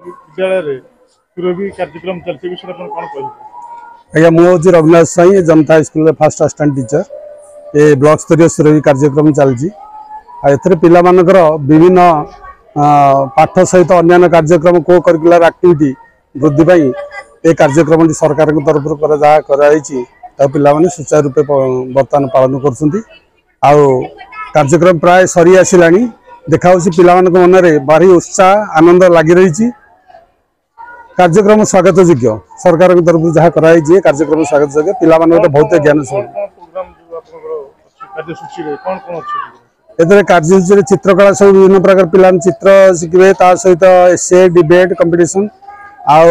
विद्यालय सुरभि कार्यक्रम चलते विषय कौन कह आज्ञा मुझे रघुनाथ साई जनता स्कूल फास्ट असिस्टेंट टीचर ये ब्लॉक स्तरीय सुरभि कार्यक्रम चलती पिलामानकर विभिन्न पाठ सहित अन्य कार्यक्रम को करिकुलर एक्टिविटी वृद्धि पाई ये कार्यक्रम सरकार तरफ पिलाने सुचारू रूपे बर्तमान पालन कर कार्यक्रम प्राय सरी आसला देखा पिला मन में भारी उत्साह आनंद लगी रही कार्यक्रम स्वागत योग्य सरकार तरफ जहाँ कराई कार्यक्रम स्वागत योग्य पिला बहुत ज्ञान ए कार्यसूची चित्रकला सब विभिन्न प्रकार पिला चित्र शिखे सहित एसे डिबेट कंपटीशन आउ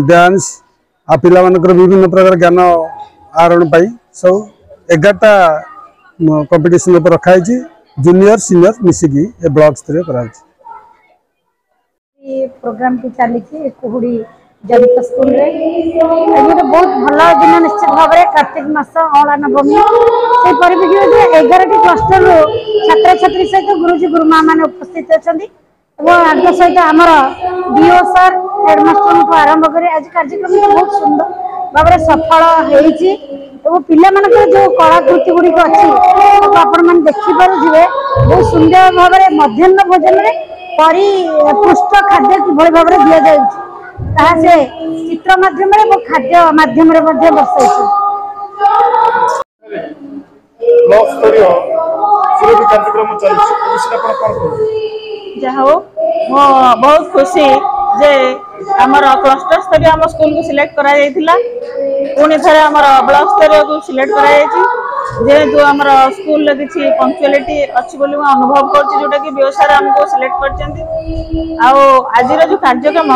डांस आ पिला विभिन्न प्रकार ज्ञान आहरण पाई सब 11टा कंपटीशन रखाई जूनियर सीनियर मिसिकी ए ब्लॉक स्तरीय कराई प्रोग्राम की चली कुहुड़ी जनता स्कूल रे ये बहुत भल दिन निश्चित भाव में कार्तिक मास अला नवमी से परिप्रेक्षी 11टी क्लस्टर छात्र छात्री सहित गुरुजी गुरुमा मान उपस्थित अच्छा आग सहित आमर डीओ सर हेडमास्टर को आरंभ कर आज कार्यक्रम बहुत सुंदर भाव में सफल हो पिला जो कलाकृति गुड़िक अच्छी आपण मैंने देखिपे बहुत सुंदर भाव में मध्याह्न भोजन में परिपृष्ट खाद्य किभली भाव में दि जाए से चित्र माध्यम खाद्य माध्यम दर्शाई जहा मो बहुत खुशी जे आमर क्लस्टर स्तरीय आम स्कूल को सिलेक्ट करा जाइथिला पुणी थे आम ब्लॉक स्तरीय को सिलेक्ट करा जेहेतु आमर स्कूल किसी पंक्चुअलिटी अच्छी बोली अनुभव कर जोटा कि व्यवसाय आमको सिलेक्ट कर आज जो कार्यक्रम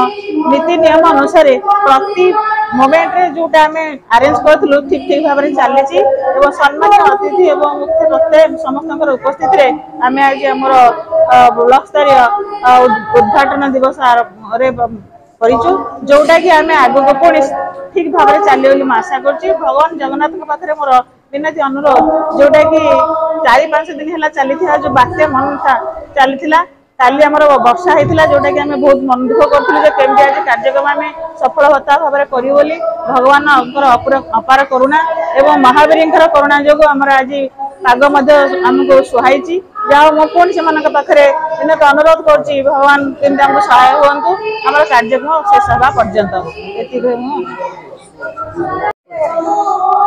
नीति नियम अनुसार प्रति मोमेंट रे जोटा आम अरेंज करूँ ठीक ठीक भाव में चली सम्मानित अतिथि और मुख्य प्रत्येक समस्त उपस्थित आम आज आमर ब्लॉक स्तरीय उद्घाटन दिवस करिचु जोटा कि आम आग को पुणी ठीक भाव में चलिए बोली आशा कर भगवान जगन्नाथ पाखे मोर विनती अनुरोध जोटा कि 4-5 दिन है चली जो बात्या मन था चली काली आमर वर्षा होता जोटा कि आम बहुत मन दुख करूँ केमती आज कार्यक्रम आम सफल होता भाव में भगवान अपार करुणा एवं महावीर करुणा जो आमर आज पाग आमको सुहाई जहाँ मो पुणी से पाखे विनती अनुरोध करुँच भगवान केमती आमको सहाय हूँ आम कार्यक्रम शेष हवा पर्यंत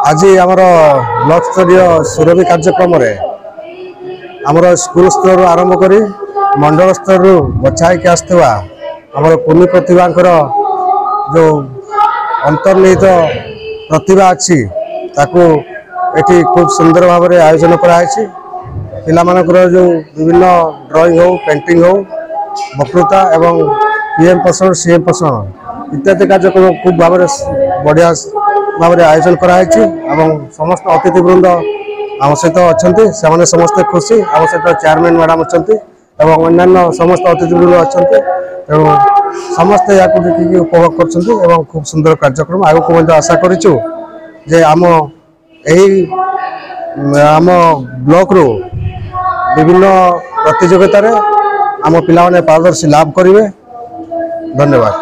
आज आमर ब्लॉक स्तरीय सुरभि कार्यक्रम आमर स्कूल स्तर आरंभ कर मंडल स्तर बछाई आसवा आमर कुनी प्रतिभा जो अंतर्निहित प्रतिभा अच्छी ताकू एटी खूब सुंदर भाव में आयोजन कराई पिला जो विभिन्न ड्राइंग हो पेंटिंग हो वक्तृता एवं पीएम पोषण सीएम पोषण इत्यादि कार्यक्रम खूब भाव बढ़िया भाव में आयोजन कराई समस्त अतिथिवृंद आम सहित अच्छा से समस्ते खुशी आम सहित चेयरमैन मैडम अच्छा और अन्य समस्त अतिथिवृंद अच्छा तेणु समस्ते या देखिए उपभोग कर खूब सुंदर कार्यक्रम आगे को आशा करूँ जे आम ब्लॉक रू विभिन्न प्रतियोगितार आम पिलाने पारदर्शी लाभ करेंगे। धन्यवाद।